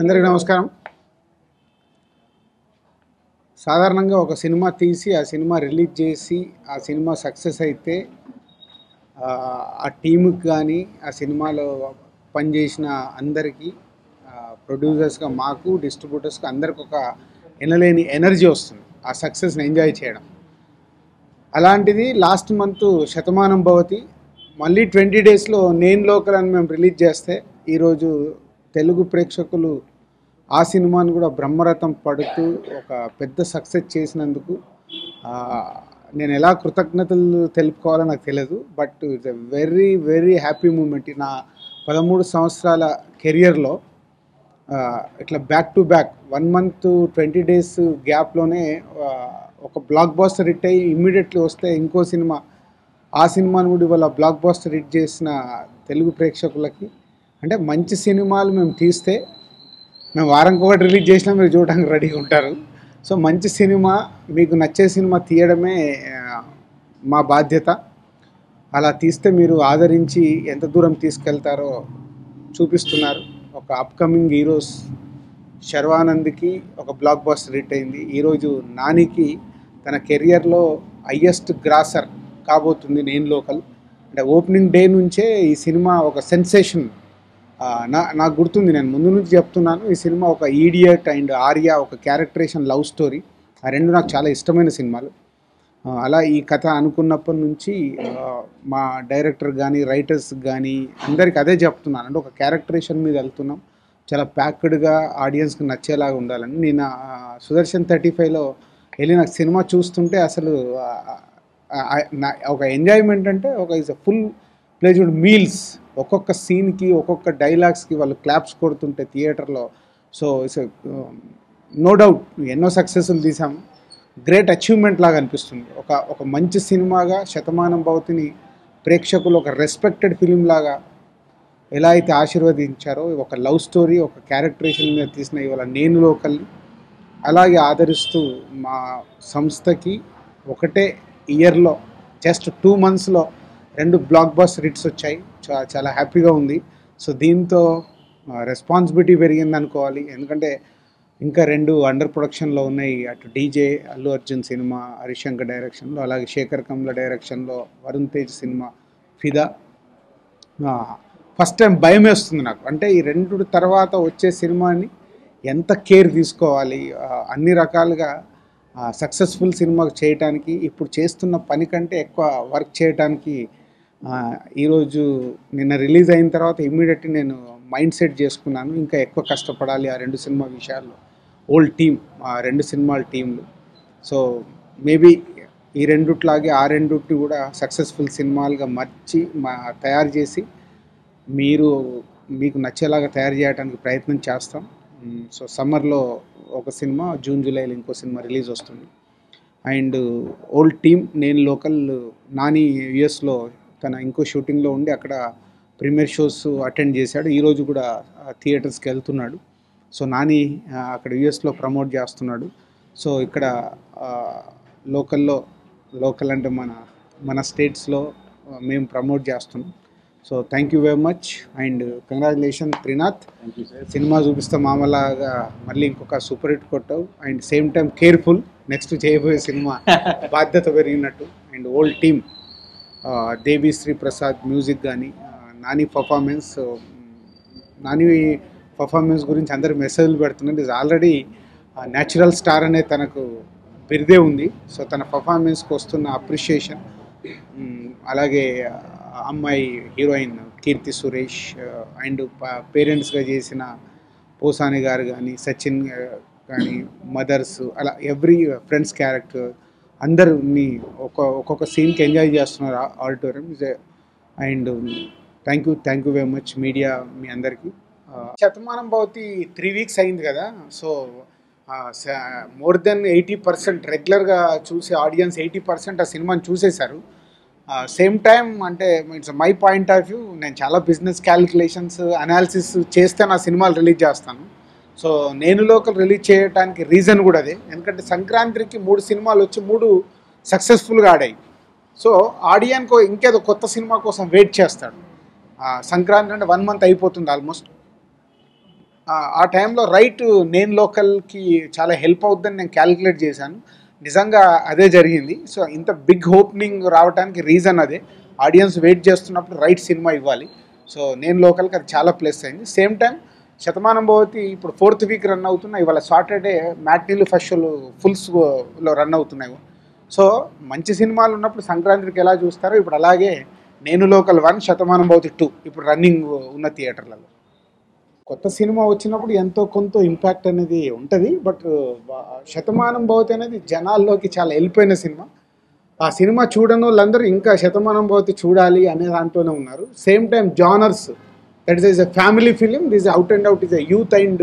అందరికీ నమస్కారం. సాధారణంగా ఒక సినిమా తీసి ఆ సినిమా రిలీజ్ చేసి ఆ సినిమా సక్సెస్ అయితే ఆ టీముకి కానీ ఆ సినిమాలో పనిచేసిన అందరికీ ప్రొడ్యూసర్స్గా మాకు డిస్ట్రిబ్యూటర్స్కి అందరికి ఒక ఎనలేని ఎనర్జీ వస్తుంది ఆ సక్సెస్ని ఎంజాయ్ చేయడం. అలాంటిది లాస్ట్ మంత్ శతమానం భవతి మళ్ళీ 20 డేస్లో నేను లోకల్ అని మేము రిలీజ్ చేస్తే ఈరోజు తెలుగు ప్రేక్షకులు ఆ సినిమాను కూడా బ్రహ్మరథం పడుతూ ఒక పెద్ద సక్సెస్ చేసినందుకు నేను ఎలా కృతజ్ఞతలు తెలుపుకోవాలో నాకు తెలియదు. But it's a very very happy moment. నా 13 సంవత్సరాల కెరియర్లో ఇట్లా back to back 1 month 20 days గ్యాప్లోనే ఒక బ్లాక్ బాస్టర్ హిట్ అయ్యి ఇమ్మీడియట్లీ వస్తే ఇంకో సినిమా ఆ సినిమాను కూడా ఇవాళ బ్లాక్ బాస్టర్ హిట్ చేసిన తెలుగు ప్రేక్షకులకి అంటే మంచి సినిమాలు మేము తీస్తే మేము వారంకి ఒకటి రిలీజ్ చేసినా మీరు చూడడానికి రెడీగా ఉంటారు. సో మంచి సినిమా మీకు నచ్చే సినిమా తీయడమే మా బాధ్యత. అలా తీస్తే మీరు ఆదరించి ఎంత దూరం తీసుకెళ్తారో చూపిస్తున్నారు. ఒక అప్కమింగ్ హీరోస్ శర్వానంద్కి ఒక బ్లాక్ బాస్టర్ హిట్ అయింది. ఈరోజు నానికి తన కెరియర్లో హయ్యెస్ట్ గ్రాసర్ కాబోతుంది నేను లోకల్. అంటే ఓపెనింగ్ డే నుంచే ఈ సినిమా ఒక సెన్సేషన్. నాకు గుర్తుంది, నేను ముందు నుంచి చెప్తున్నాను, ఈ సినిమా ఒక ఈడియట్ అండ్ ఆర్యా ఒక క్యారెక్టరేషన్ లవ్ స్టోరీ. ఆ రెండు నాకు చాలా ఇష్టమైన సినిమాలు. అలా ఈ కథ అనుకున్నప్పటి నుంచి మా డైరెక్టర్ కానీ రైటర్స్ కానీ అందరికి అదే చెప్తున్నాను, అంటే ఒక క్యారెక్టరేషన్ మీద వెళ్తున్నాం, చాలా ప్యాక్డ్గా ఆడియన్స్కి నచ్చేలాగా ఉండాలని. నేను సుదర్శన్ 35లో వెళ్ళి నాకు సినిమా చూస్తుంటే అసలు ఒక ఎంజాయ్మెంట్ అంటే ఒక ఇస్ అ ఫుల్ ప్లేజ్డ్ మీల్స్. ఒక్కొక్క సీన్కి ఒక్కొక్క డైలాగ్స్కి వాళ్ళు క్లాప్స్ కొడుతుంటే థియేటర్లో. సో ఇట్స్ నో డౌట్ ఎన్నో సక్సెస్లు తీసాము, గ్రేట్ అచీవ్మెంట్ లాగా అనిపిస్తుంది. ఒక మంచి సినిమాగా శతమానం భవతిని ప్రేక్షకులు ఒక రెస్పెక్టెడ్ ఫిలిం లాగా ఎలా అయితే ఆశీర్వదించారో, ఒక లవ్ స్టోరీ ఒక క్యారెక్టరేషన్ మీద తీసిన ఇవాళ నేను లోకల్ని అలాగే ఆదరిస్తూ మా సంస్థకి ఒకటే ఇయర్లో జస్ట్ 2 monthsలో 2 బ్లాక్ బాస్టర్ హిట్స్ వచ్చాయి. చాలా హ్యాపీగా ఉంది. సో దీంతో రెస్పాన్సిబిలిటీ పెరిగింది అనుకోవాలి. ఎందుకంటే ఇంకా 2 అండర్ ప్రొడక్షన్లో ఉన్నాయి. అటు డీజే అల్లు అర్జున్ సినిమా హరిశంకర్ డైరెక్షన్లో, అలాగే శేఖర్ కమ్ల డైరెక్షన్లో వరుణ్ తేజ్ సినిమా ఫిదా. ఫస్ట్ టైం భయం వేస్తుంది నాకు, అంటే ఈ 2 తర్వాత వచ్చే సినిమాని ఎంత కేర్ తీసుకోవాలి, అన్ని రకాలుగా సక్సెస్ఫుల్ సినిమా చేయటానికి ఇప్పుడు చేస్తున్న పని కంటే ఎక్కువ వర్క్ చేయటానికి ఈరోజు నిన్న రిలీజ్ అయిన తర్వాత ఇమ్మీడియట్లీ నేను మైండ్ సెట్ చేసుకున్నాను, ఇంకా ఎక్కువ కష్టపడాలి ఆ 2 సినిమా విషయాల్లో. ఓల్డ్ టీమ్, ఆ 2 సినిమాల టీంలు. సో మేబీ ఈ రెండుట్లాగే ఆ రెండుటి కూడా సక్సెస్ఫుల్ సినిమాలుగా మార్చి తయారు చేసి మీకు నచ్చేలాగా తయారు చేయడానికి ప్రయత్నం చేస్తాం. సో సమ్మర్లో ఒక సినిమా, జూన్ జూలైలో ఇంకో సినిమా రిలీజ్ వస్తుంది. అండ్ ఓల్డ్ టీమ్ నేను లోకల్ నాని యుఎస్లో తన ఇంకో షూటింగ్లో ఉండి అక్కడ ప్రీమియర్ షోస్ అటెండ్ చేశాడు. ఈరోజు కూడా థియేటర్స్కి వెళ్తున్నాడు. సో నాని అక్కడ యుఎస్లో ప్రమోట్ చేస్తున్నాడు. సో ఇక్కడ లోకల్ అంటే మన స్టేట్స్లో మేము ప్రమోట్ చేస్తున్నాం. So thank you very much and congratulation Trinath. Cinema చూపిస్తే మామూలుగా మళ్ళీ ఇంకొక సూపర్ హిట్ కొట్టావు. And same time careful, next చేయబోయే సినిమా బాధ్యత పెరిగినట్టు. And old team, Devi Sri Prasad music కానీ, నాని పర్ఫార్మెన్స్ గురించి అందరు మెసేజ్లు పెడుతున్నారు. ఇది ఆల్రెడీ న్యాచురల్ స్టార్ అనే తనకు బిరుదే ఉంది. సో తన పర్ఫార్మెన్స్కి వస్తున్న అప్రిషియేషన్, అలాగే అమ్మాయి హీరోయిన్ కీర్తి సురేష్ అండ్ పేరెంట్స్గా చేసిన పోసాని గారు కానీ, సచిన్ కానీ, మదర్స్, అలా ఎవ్రీ ఫ్రెండ్స్ క్యారెక్టర్ అందరిని ఒక్కొక్క సీన్కి ఎంజాయ్ చేస్తున్నారు auditorium. And thank you very much media, మీ అందరికీ. శతమానం భవతి 3 weeks అయింది కదా. సో మోర్ దెన్ 80% రెగ్యులర్గా చూసే ఆడియన్స్ 80% ఆ సినిమాని చూసేశారు. సేమ్ టైం అంటే it's my point of view, నేను చాలా బిజినెస్ క్యాలిక్యులేషన్స్ అనాలిసిస్ చేస్తే నా సినిమాలు రిలీజ్ చేస్తాను. సో నేను లోకల్ రిలీజ్ చేయడానికి రీజన్ కూడా అదే. ఎందుకంటే సంక్రాంతికి 3 సినిమాలు వచ్చి 3 సక్సెస్ఫుల్గా ఆడాయి. సో ఆడియన్కు ఇంకేదో కొత్త సినిమా కోసం వెయిట్ చేస్తాడు. సంక్రాంతి అంటే 1 month అయిపోతుంది ఆల్మోస్ట్. ఆ టైంలో నేను లోకల్కి చాలా హెల్ప్ అవుతుందని నేను క్యాలిక్యులేట్ చేశాను. నిజంగా అదే జరిగింది. సో ఇంత బిగ్ ఓపెనింగ్ రావడానికి రీజన్ అదే. ఆడియన్స్ వెయిట్ చేస్తున్నప్పుడు సినిమా ఇవ్వాలి. సో నేను లోకల్కి అది చాలా ప్లస్ అయింది. సేమ్ టైం శతమానం భవతి ఇప్పుడు 4th వీక్ రన్ అవుతున్నాయి. ఇవాళ సాటర్డే మ్యాట్నీలు ఫస్ట్ షోలు ఫుల్స్లో రన్ అవుతున్నాయి. సో మంచి సినిమాలు ఉన్నప్పుడు సంక్రాంతికి ఎలా చూస్తారో ఇప్పుడు అలాగే నేను లోకల్ 1, శతమానం భవతి 2 ఇప్పుడు రన్నింగ్ ఉన్న థియేటర్లలో. కొత్త సినిమా వచ్చినప్పుడు ఎంతో కొంత ఇంపాక్ట్ అనేది ఉంటుంది. బట్ శతమానం భవతి అనేది జనాల్లోకి చాలా వెళ్ళిపోయిన సినిమా. ఆ సినిమా చూడని వాళ్ళందరూ ఇంకా శతమానం భవతి చూడాలి అనే దాంట్లోనే ఉన్నారు. Same time genres that is a family film. This out and out is a youth and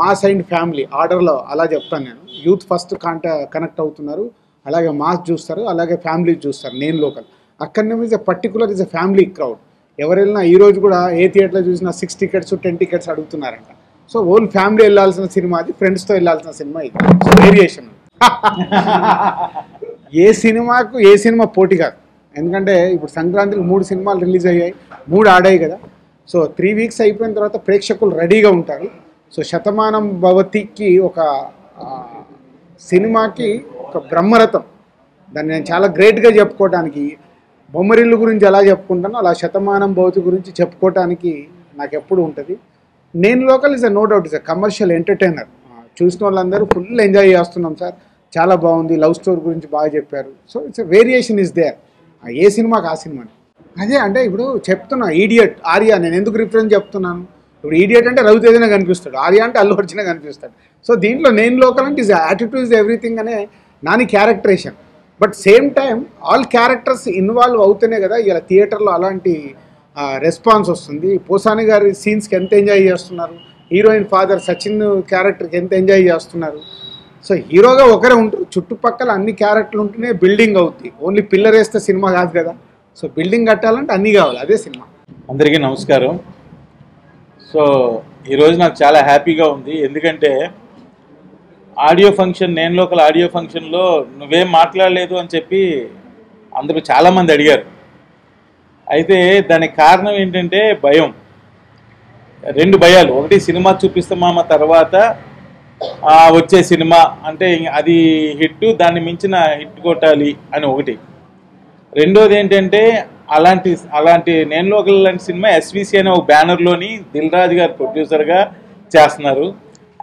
mass and family ఆర్డర్లో అలా చెప్తాను నేను. యూత్ ఫస్ట్ కనెక్ట్ అవుతున్నారు, అలాగే మాస్ చూస్తారు, అలాగే ఫ్యామిలీ చూస్తారు. నేను లోకల్ అక్కడనే is a particular is a family crowd. ఎవరు వెళ్ళినా ఈరోజు కూడా ఏ థియేటర్లో చూసినా 6 tickets 10 tickets అడుగుతున్నారంట. సో ఓల్ ఫ్యామిలీ వెళ్ళాల్సిన సినిమా అది, ఫ్రెండ్స్తో వెళ్ళాల్సిన సినిమా ఇది. సో వేరియేషన్ ఏ సినిమా పోటీ కాదు. ఎందుకంటే ఇప్పుడు సంక్రాంతికి 3 సినిమాలు రిలీజ్ అయ్యాయి, 3 ఆడాయి కదా. సో 3 weeks అయిపోయిన తర్వాత ప్రేక్షకులు రెడీగా ఉంటారు. సో శతమానం భవతికి ఒక సినిమాకి ఒక బ్రహ్మరథం. దాన్ని నేను చాలా గ్రేట్గా చెప్పుకోవడానికి, బొమ్మరిల్లు గురించి ఎలా చెప్పుకుంటానో అలా శతమానం భవతి గురించి చెప్పుకోవటానికి నాకు ఎప్పుడు ఉంటుంది. నేను local is no doubt is a commercial entertainer. చూసిన వాళ్ళందరూ ఫుల్ ఎంజాయ్ చేస్తున్నాం సార్, చాలా బాగుంది, లవ్ స్టోరీ గురించి బాగా చెప్పారు. So it's a variation is there. ఏ సినిమాకి ఆ సినిమాని అదే. అంటే ఇప్పుడు చెప్తున్నా ఈడియట్, ఆర్య నేను ఎందుకు రిఫరెన్స్ చెప్తున్నాను. ఇప్పుడు ఈడియట్ అంటే రవితేజనే కనిపిస్తాడు, ఆర్య అంటే అల్లు అర్జునే కనిపిస్తాడు. సో దీంట్లో నేను లోకల్ అంటే ఇస్ యాటిట్యూడ్ ఇస్ ఎవ్రీథింగ్ అనే Nani characterization. But same time all characters involve అవుతూనే కదా ఇలా థియేటర్లో అలాంటి రెస్పాన్స్ వస్తుంది. పోసాని గారి సీన్స్కి ఎంత ఎంజాయ్ చేస్తున్నారు, హీరోయిన్ ఫాదర్ సచిన్ క్యారెక్టర్కి ఎంత ఎంజాయ్ చేస్తున్నారు. సో హీరోగా ఒకరే ఉంటారు, చుట్టుపక్కల అన్ని క్యారెక్టర్లు ఉంటేనే బిల్డింగ్ అవుతుంది. ఓన్లీ పిల్లర్ వేస్తే సినిమా కాదు కదా. సో బిల్డింగ్ కట్టాలంటే అన్నీ కావాలి, అదే సినిమా. అందరికీ నమస్కారం. సో ఈరోజు నాకు చాలా హ్యాపీగా ఉంది. ఎందుకంటే ఆడియో ఫంక్షన్, నేను లోకల్ ఆడియో ఫంక్షన్లో నువ్వేం మాట్లాడలేదు అని చెప్పి అందరూ చాలామంది అడిగారు. అయితే దానికి కారణం ఏంటంటే భయం. 2 భయాలు. ఒకటి సినిమా చూపిస్తామా తర్వాత వచ్చే సినిమా అంటే అది హిట్, దాన్ని మించిన హిట్ కొట్టాలి అని ఒకటి. రెండోది ఏంటంటే అలాంటి నేను లోకల్ లాంటి సినిమా ఎస్విసి అనే ఒక బ్యానర్లోని దిల్ రాజు గారు ప్రొడ్యూసర్గా చేస్తున్నారు.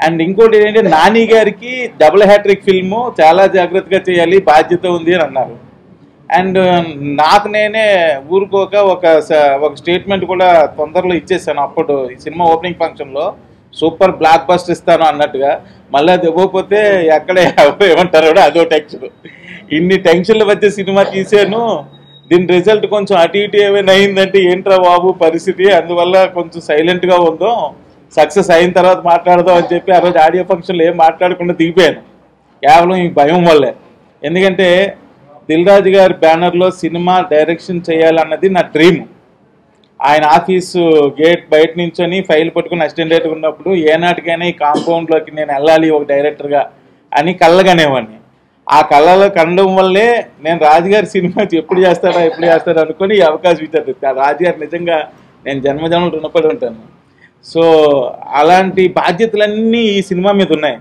అండ్ ఇంకోటి ఏంటంటే నాని గారికి డబుల్ హ్యాట్రిక్ ఫిల్ము చాలా జాగ్రత్తగా చేయాలి, బాధ్యత ఉంది అని అన్నారు. అండ్ నాకు నేనే ఊరుకోక ఒక స్టేట్మెంట్ కూడా తొందరలో ఇచ్చేసాను. అప్పుడు ఈ సినిమా ఓపెనింగ్ ఫంక్షన్లో సూపర్ బ్లాక్ బస్టర్ ఇస్తాను అన్నట్టుగా. మళ్ళీ అది ఇవ్వకపోతే ఎక్కడ ఏమంటారో అదో టెన్షన్. ఇన్ని టెన్షన్ల మధ్య సినిమా తీసాను. దీని రిజల్ట్ కొంచెం అటు ఇటు ఏమైనా అయిందంటే ఏంట్రా బాబు పరిస్థితి, అందువల్ల కొంచెం సైలెంట్గా ఉందాం, సక్సెస్ అయిన తర్వాత మాట్లాడదాం అని చెప్పి ఆ రోజు ఆడియో ఫంక్షన్లో ఏం మాట్లాడకుండా దిగిపోయాను, కేవలం ఈ భయం వల్లే. ఎందుకంటే దిల్ రాజు గారి బ్యానర్లో సినిమా డైరెక్షన్ చేయాలన్నది నా డ్రీమ్. ఆయన ఆఫీసు గేట్ బయట నుంచొని ఫైల్ పట్టుకుని అసిస్టెంట్ డైరెక్టర్ ఉన్నప్పుడు ఏనాటికైనా ఈ కాంపౌండ్లోకి నేను వెళ్ళాలి ఒక డైరెక్టర్గా అని కళ్ళగనేవాడిని. ఆ కళ్ళలో కనడం వల్లే నేను రాజుగారి సినిమా ఎప్పుడు చేస్తాడా అనుకొని ఈ అవకాశం ఇచ్చారు. రాజుగారు నిజంగా నేను జన్మజన్మలు రుణపడి ఉంటాను. సో అలాంటి బాధ్యతలన్నీ ఈ సినిమా మీద ఉన్నాయి.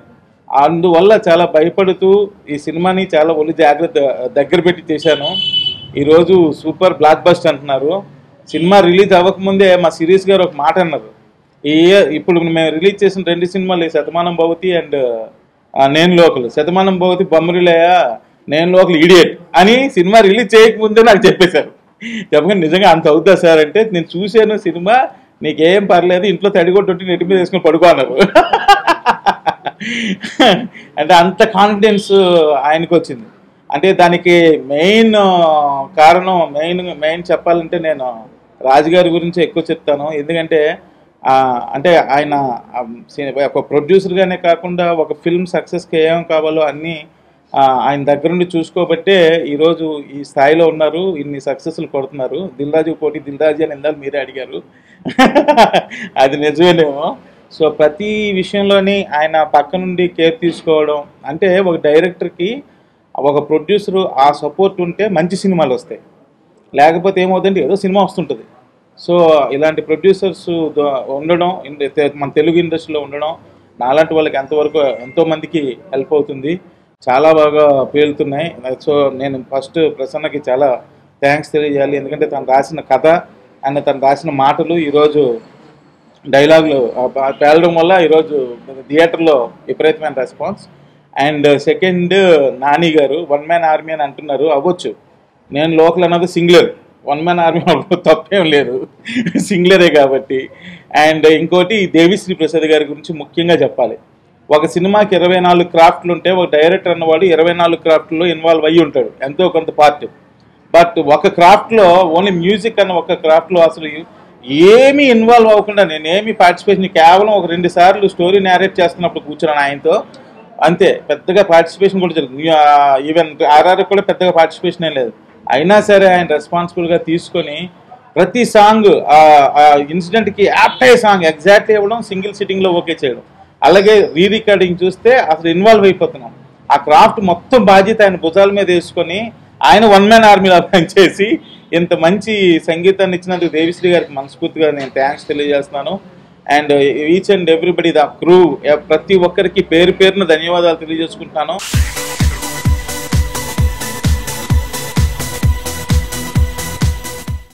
అందువల్ల చాలా భయపడుతూ ఈ సినిమాని చాలా ఒళ్ళు జాగ్రత్త దగ్గర పెట్టి చేశాను. ఈరోజు సూపర్ బ్లాక్ బస్టర్ అంటున్నారు. సినిమా రిలీజ్ అవ్వకముందే మా సిరీస్ గారు ఒక మాట అన్నారు, ఇప్పుడు మేము రిలీజ్ చేసిన 2 సినిమాలు శతమానం భవతి అండ్ నేను లోకల్. శతమానం భవతి బొమ్మరిలయ, నేను లోకల్ ఇడియట్ అని సినిమా రిలీజ్ చేయకముందే నాకు చెప్పేశారు. చెప్పగా నిజంగా అంత అవుతా సార్ అంటే, నేను చూశాను సినిమా, నీకేం పర్లేదు, ఇంట్లో తడిగొట్టు నెట్టి మీద వేసుకొని పడుకో అన్నారు. అంటే అంత కాన్ఫిడెన్స్ ఆయనకు వచ్చింది. అంటే దానికి మెయిన్ కారణం మెయిన్ చెప్పాలంటే నేను రాజుగారి గురించి ఎక్కువ చెప్తాను. ఎందుకంటే అంటే ఆయన ఒక ప్రొడ్యూసర్గానే కాకుండా ఒక ఫిల్మ్ సక్సెస్కి ఏం కావాలో అన్నీ ఆయన దగ్గరుండి చూసుకోబట్టే ఈరోజు ఈ స్థాయిలో ఉన్నారు, ఇన్ని సక్సెస్లు కొడుతున్నారు. దిల్ రాజు పోటీ దిల్ రాజు అని ఇందాక మీరే అడిగారు, అది నిజమేనేమో. సో ప్రతి విషయంలోని ఆయన పక్క నుండి కేర్ తీసుకోవడం. అంటే ఒక డైరెక్టర్కి ఒక ప్రొడ్యూసరు ఆ సపోర్ట్ ఉంటే మంచి సినిమాలు వస్తాయి. లేకపోతే ఏమవుతుందంటే ఏదో సినిమా వస్తుంటుంది, సో ఇలాంటి ప్రొడ్యూసర్స్ ఉండడం మన తెలుగు ఇండస్ట్రీలో ఉండడం నాలాంటి వాళ్ళకి ఎంతోమందికి హెల్ప్ అవుతుంది. చాలా బాగా పేలుతున్నాయి. సో నేను ఫస్ట్ ప్రసన్నకి చాలా థ్యాంక్స్ తెలియజేయాలి. ఎందుకంటే తను రాసిన కథ అండ్ తను రాసిన మాటలు ఈరోజు డైలాగులు పేలడం వల్ల ఈరోజు థియేటర్లో విపరీతమైన రెస్పాన్స్. అండ్ సెకండ్, నాని గారు వన్ మ్యాన్ ఆర్మీ అని అంటున్నారు, అవ్వచ్చు. నేను లోకల్ అన్నది సింగులర్, వన్ మ్యాన్ ఆర్మీ తప్పేం లేదు, సింగులరే కాబట్టి. అండ్ ఇంకోటి దేవిశ్రీ ప్రసాద్ గారి గురించి ముఖ్యంగా చెప్పాలి. ఒక సినిమాకి 24 క్రాఫ్ట్లు ఉంటే ఒక డైరెక్టర్ అన్నవాడు 24 క్రాఫ్ట్లో ఇన్వాల్వ్ అయ్యి ఉంటాడు, ఎంతో కొంత పార్ట్. బట్ ఒక క్రాఫ్ట్లో ఓన్లీ మ్యూజిక్ అన్న ఒక క్రాఫ్ట్లో అసలు ఏమీ ఇన్వాల్వ్ అవ్వకుండా నేనేమి పార్టిసిపేషన్, కేవలం ఒక 2 సార్లు స్టోరీ నేరేట్ చేస్తున్నప్పుడు కూర్చున్నాను ఆయనతో, అంతే. పెద్దగా పార్టిసిపేషన్ కూడా జరుగుతుంది. ఈవెన్ ఆర్ఆర్ కూడా పెద్దగా పార్టిసిపేషన్ ఏం లేదు. అయినా సరే ఆయన రెస్పాన్సిబుల్గా తీసుకొని ప్రతి సాంగ్ ఆ ఇన్సిడెంట్కి యాప్ట్ అయ్యే సాంగ్ ఎగ్జాక్ట్లీ ఇవ్వడం, సింగిల్ సిట్టింగ్లో ఓకే చేయడం. అలాగే రికార్డింగ్ చూస్తే అసలు ఇన్వాల్వ్ అయిపోతున్నాం. ఆ క్రాఫ్ట్ మొత్తం బాధ్యత ఆయన భుజాల మీద వేసుకొని ఆయన వన్ మ్యాన్ ఆర్మీలో పనిచేసి ఇంత మంచి సంగీతాన్ని ఇచ్చినందుకు దేవిశ్రీ గారికి మనస్ఫూర్తిగా నేను థ్యాంక్స్ తెలియజేస్తున్నాను. And each and everybody the crew, ప్రతి ఒక్కరికి పేరు పేరున ధన్యవాదాలు తెలియజేసుకుంటున్నాను.